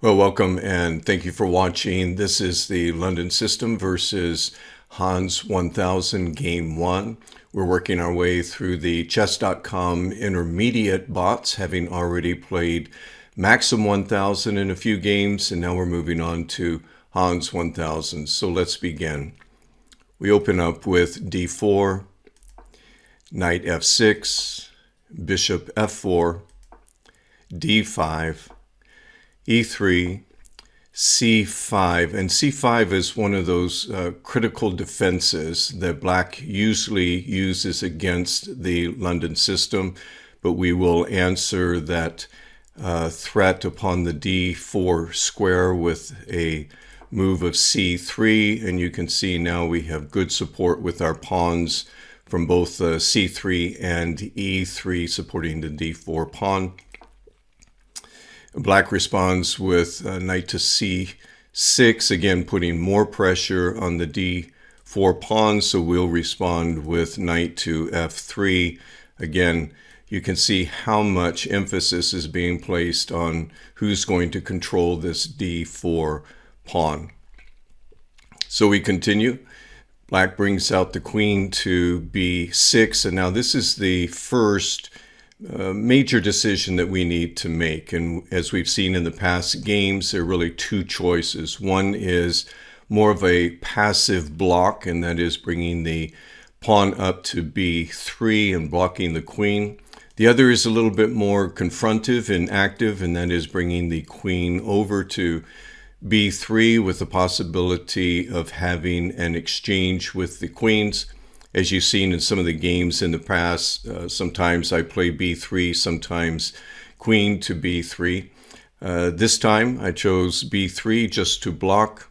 Well, welcome and thank you for watching. This is the London System versus Hans 1000 Game 1. We're working our way through the chess.com intermediate bots, having already played Maxim 1000 in a few games, and now we're moving on to Hans 1000. So let's begin. We open up with d4, knight f6, bishop f4, d5, e3, c5, and c5 is one of those critical defenses that black usually uses against the London system, but we will answer that threat upon the d4 square with a move of c3, and you can see now we have good support with our pawns from both c3 and e3 supporting the d4 pawn. Black responds with knight to c6, again putting more pressure on the d4 pawn, so we'll respond with knight to f3. Again, you can see how much emphasis is being placed on who's going to control this d4 pawn. So we continue. Black brings out the queen to b6, and now this is the first major decision that we need to make. And as we've seen in the past games, there are really two choices. One is more of a passive block, and that is bringing the pawn up to b3 and blocking the queen. The other is a little bit more confrontive and active, and that is bringing the queen over to b3 with the possibility of having an exchange with the queens. As you've seen in some of the games in the past, sometimes I play b3, sometimes queen to b3. This time I chose b3 just to block.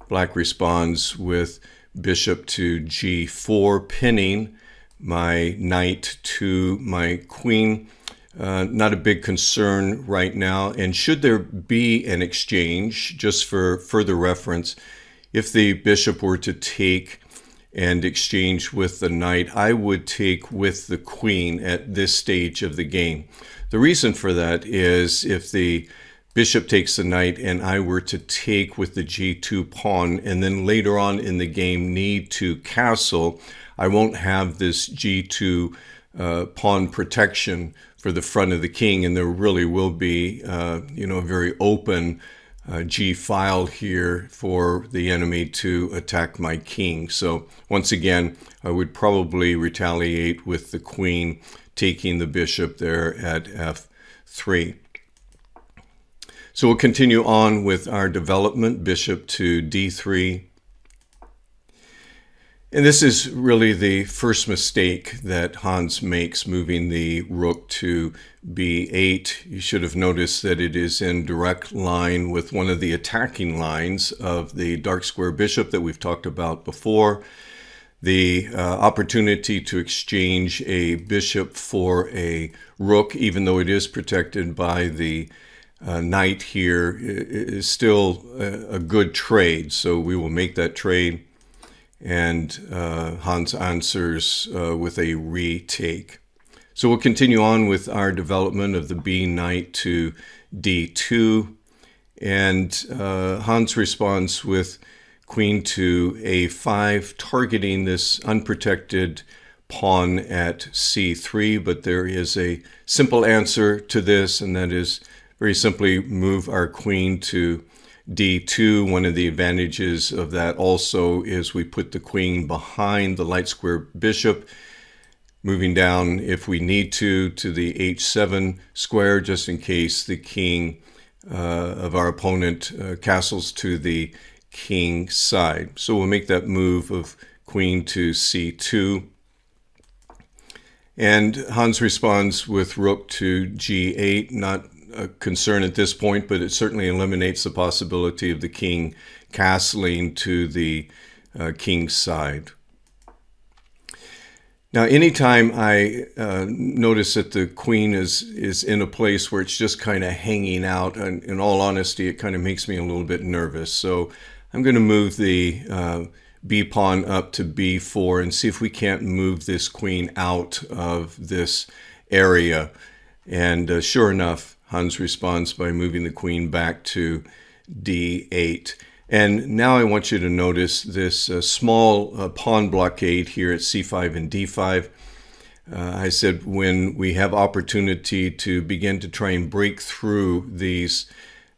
Black responds with bishop to g4, pinning my knight to my queen. Not a big concern right now. And should there be an exchange, just for further reference, if the bishop were to take and exchange with the knight, I would take with the queen at this stage of the game. The reason for that is if the bishop takes the knight and I were to take with the g2 pawn and then later on in the game need to castle, I won't have this g2 pawn protection for the front of the king, and there really will be a very open G file here for the enemy to attack my king. So once again, I would probably retaliate with the queen taking the bishop there at f3. So we'll continue on with our development, bishop to d3. And this is really the first mistake that Hans makes, moving the rook to b8. You should have noticed that it is in direct line with one of the attacking lines of the dark square bishop that we've talked about before. The opportunity to exchange a bishop for a rook, even though it is protected by the knight here, is still a good trade. So we will make that trade. And Hans answers with a retake. So we'll continue on with our development of the b knight to d2. And Hans responds with queen to a5, targeting this unprotected pawn at c3. But there is a simple answer to this, and that is very simply move our queen to d2. One of the advantages of that also is we put the queen behind the light square bishop, moving down if we need to the h7 square, just in case the king of our opponent castles to the king side. So we'll make that move of queen to c2. And Hans responds with rook to g8, not a concern at this point, but it certainly eliminates the possibility of the king castling to the king's side. Now, anytime I notice that the queen is in a place where it's just kind of hanging out, and in all honesty, it kind of makes me a little bit nervous. So I'm going to move the b pawn up to b4 and see if we can't move this queen out of this area. And sure enough, Hans responds by moving the queen back to d8. And now I want you to notice this small pawn blockade here at c5 and d5. I said when we have opportunity to begin to try and break through these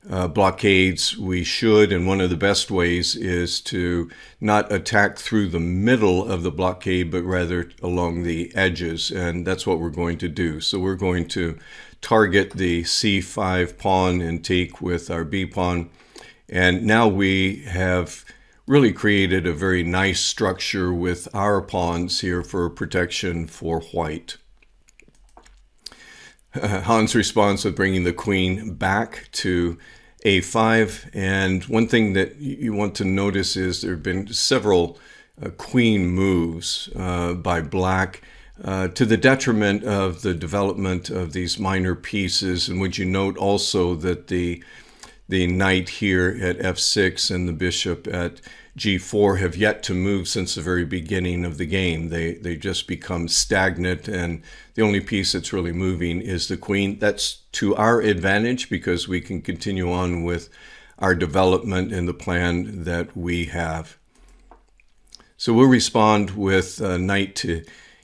blockades, we should, and one of the best ways is to not attack through the middle of the blockade, but rather along the edges, and that's what we're going to do. So we're going to target the c5 pawn and take with our b pawn, and now we have really created a very nice structure with our pawns here for protection for white. Hans responds with bringing the queen back to a5, and one thing that you want to notice is there have been several queen moves by black to the detriment of the development of these minor pieces. And would you note also that the knight here at f6 and the bishop at g4 have yet to move since the very beginning of the game. They just become stagnant, and the only piece that's really moving is the queen. That's to our advantage because we can continue on with our development in the plan that we have. So we'll respond with knight to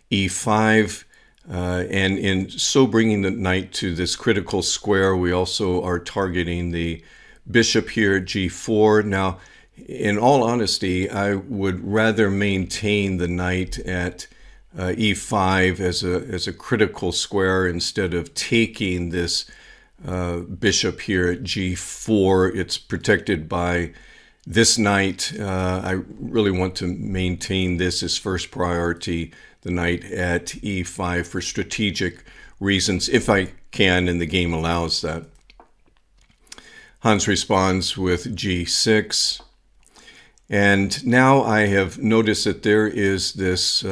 e5, and in so bringing the knight to this critical square, we also are targeting the bishop here at g4. Now, in all honesty, I would rather maintain the knight at e5 as a critical square instead of taking this bishop here at g4. It's protected by this knight. I really want to maintain this as first priority, the knight at e5, for strategic reasons, if I can and the game allows that. Hans responds with g6. And now I have noticed that there is this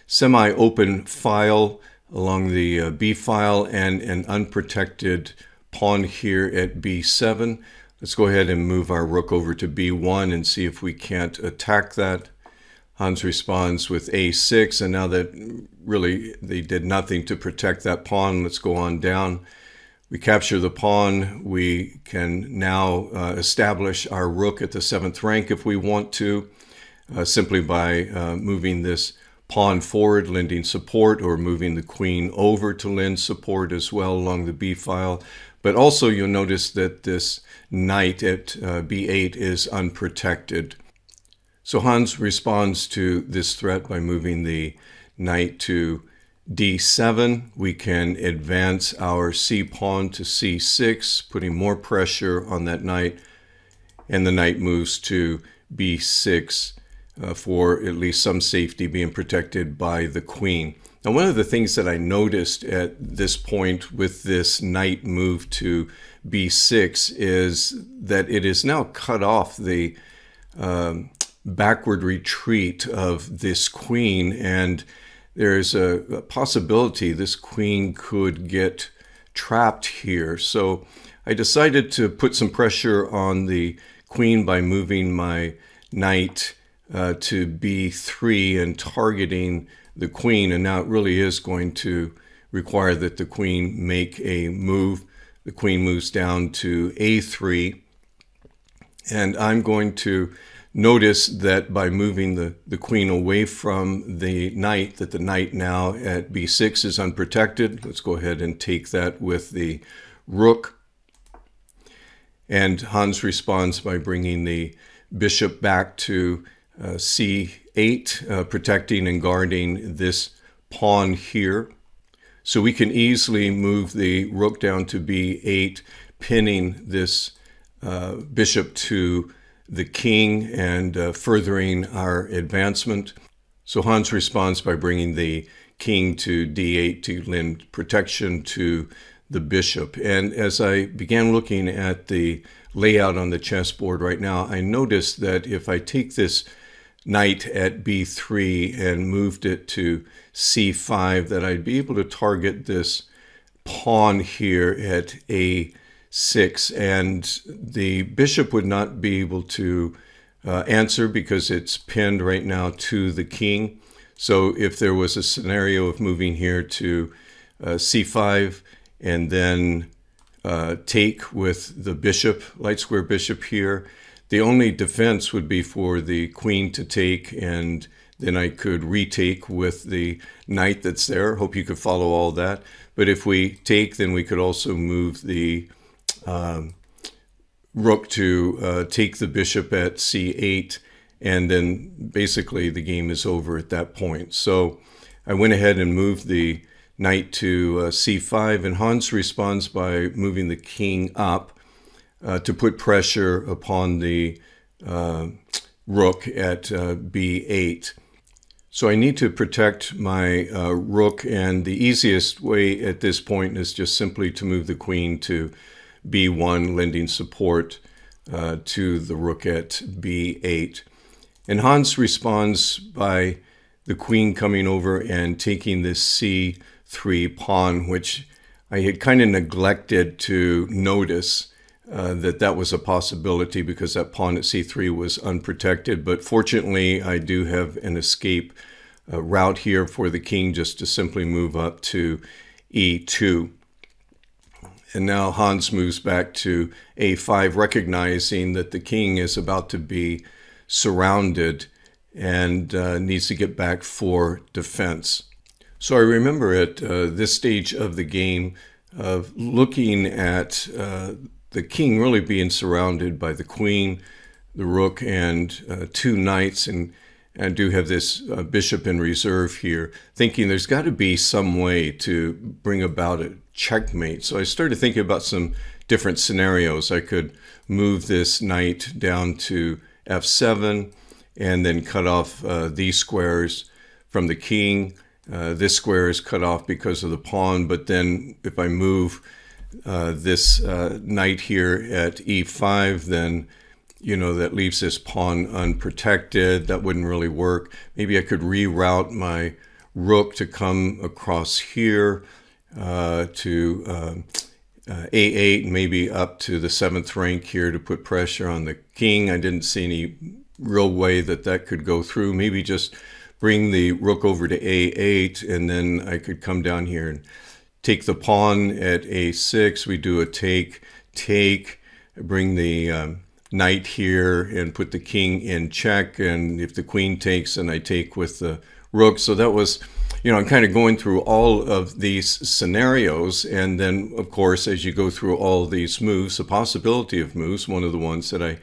semi-open file along the b file and an unprotected pawn here at b7. Let's go ahead and move our rook over to b1 and see if we can't attack that. Hans responds with a6, and now that really they did nothing to protect that pawn, let's go on down. We capture the pawn. We can now establish our rook at the 7th rank if we want to, simply by moving this pawn forward, lending support, or moving the queen over to lend support as well along the b file. But also you'll notice that this knight at b8 is unprotected. So Hans responds to this threat by moving the knight to d7. We can advance our c pawn to c6, putting more pressure on that knight, and the knight moves to b6 for at least some safety, being protected by the queen. Now, one of the things that I noticed at this point with this knight move to b6 is that it is now cut off the backward retreat of this queen, and there's a possibility this queen could get trapped here. So I decided to put some pressure on the queen by moving my knight to b3 and targeting the queen. And now it really is going to require that the queen make a move. The queen moves down to a3. And I'm going to notice that by moving the queen away from the knight, that the knight now at b6 is unprotected. Let's go ahead and take that with the rook. And Hans responds by bringing the bishop back to c8, protecting and guarding this pawn here. So we can easily move the rook down to b8, pinning this bishop to the king and furthering our advancement. So Hans responds by bringing the king to d8 to lend protection to the bishop. And as I began looking at the layout on the chessboard right now, I noticed that if I take this knight at b3 and moved it to c5, that I'd be able to target this pawn here at a6, and the bishop would not be able to answer because it's pinned right now to the king. So if there was a scenario of moving here to c5 and then take with the bishop, light square bishop here. The only defense would be for the queen to take, and then I could retake with the knight that's there. Hope you could follow all that. But if we take, then we could also move the rook to take the bishop at c8, and then basically the game is over at that point. So I went ahead and moved the knight to c5, and Hans responds by moving the king up to put pressure upon the rook at b8. So I need to protect my rook, and the easiest way at this point is just simply to move the queen to b1, lending support to the rook at b8. And Hans responds by the queen coming over and taking this c3 pawn, which I had kind of neglected to notice that was a possibility because that pawn at c3 was unprotected. But fortunately, I do have an escape route here for the king just to simply move up to e2. And now Hans moves back to a5, recognizing that the king is about to be surrounded and needs to get back for defense. So I remember at this stage of the game of looking at the king really being surrounded by the queen, the rook, and two knights, and I do have this bishop in reserve here, thinking there's got to be some way to bring about a checkmate. So I started thinking about some different scenarios. I could move this knight down to f7 and then cut off these squares from the king. This square is cut off because of the pawn, but then if I move this knight here at e5, then that leaves this pawn unprotected. That wouldn't really work. Maybe I could reroute my rook to come across here to a8, maybe up to the 7th rank here to put pressure on the king. I didn't see any real way that could go through. Maybe just bring the rook over to a8, and then I could come down here and take the pawn at a6. We do a take, bring the knight here and put the king in check. And if the queen takes, then I take with the rook. So that was, I'm kind of going through all of these scenarios. And then, of course, as you go through all these moves, the possibility of moves, one of the ones that I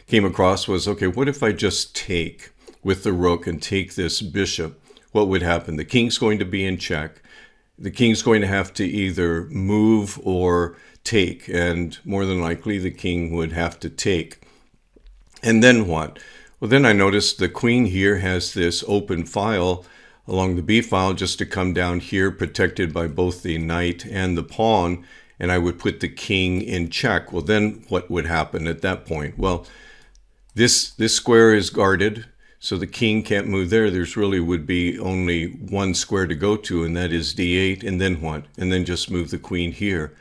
came across was, okay, what if I just take with the rook and take this bishop? What would happen? The king's going to be in check. The king's going to have to either move or take, and more than likely the king would have to take. And then what? Well, then I noticed the queen here has this open file along the b file just to come down here, protected by both the knight and the pawn, and I would put the king in check. Well, then what would happen at that point? Well, this square is guarded, so the king can't move there. There's really would be only one square to go to, and that is d8. And then what? And then just move the queen here,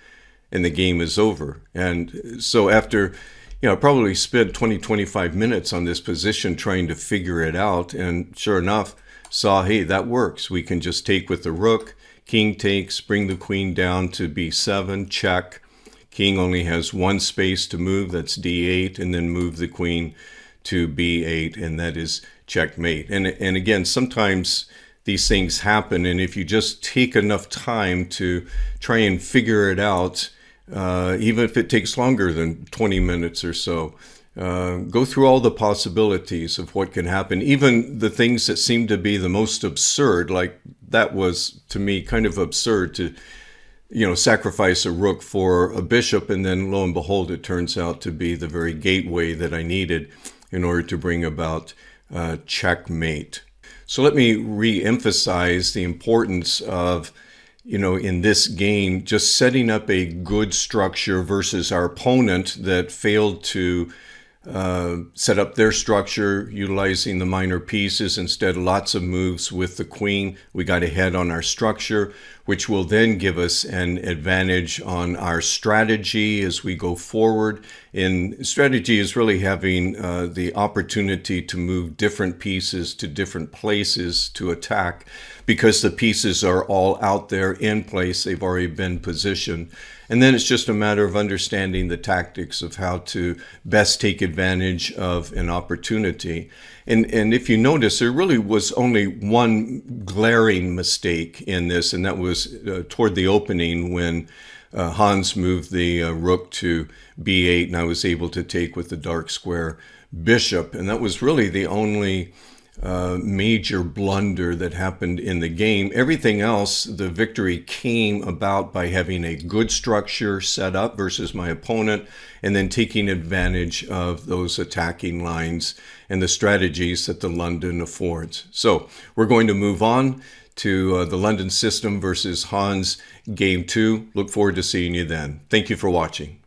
and the game is over. And so after, I probably spent 20-25 minutes on this position trying to figure it out, and sure enough, saw, hey, that works. We can just take with the rook, king takes, bring the queen down to b7, check. King only has one space to move, that's d8, and then move the queen to b8, and that is checkmate. And again, sometimes these things happen, and if you just take enough time to try and figure it out, even if it takes longer than 20 minutes or so, go through all the possibilities of what can happen, even the things that seem to be the most absurd. Like that was, to me, kind of absurd to sacrifice a rook for a bishop, and then lo and behold, it turns out to be the very gateway that I needed in order to bring about checkmate. So let me re-emphasize the importance of, in this game, just setting up a good structure versus our opponent that failed to set up their structure utilizing the minor pieces. Instead, lots of moves with the queen. We got ahead on our structure, which will then give us an advantage on our strategy as we go forward. And strategy is really having the opportunity to move different pieces to different places to attack. because the pieces are all out there in place. They've already been positioned. And then it's just a matter of understanding the tactics of how to best take advantage of an opportunity. And if you notice, there really was only one glaring mistake in this, and that was toward the opening when Hans moved the rook to b8, and I was able to take with the dark square bishop. And that was really the only major blunder that happened in the game. Everything else, the victory came about by having a good structure set up versus my opponent, and then taking advantage of those attacking lines and the strategies that the London affords. So we're going to move on to the London system versus Hans game 2. Look forward to seeing you then. Thank you for watching.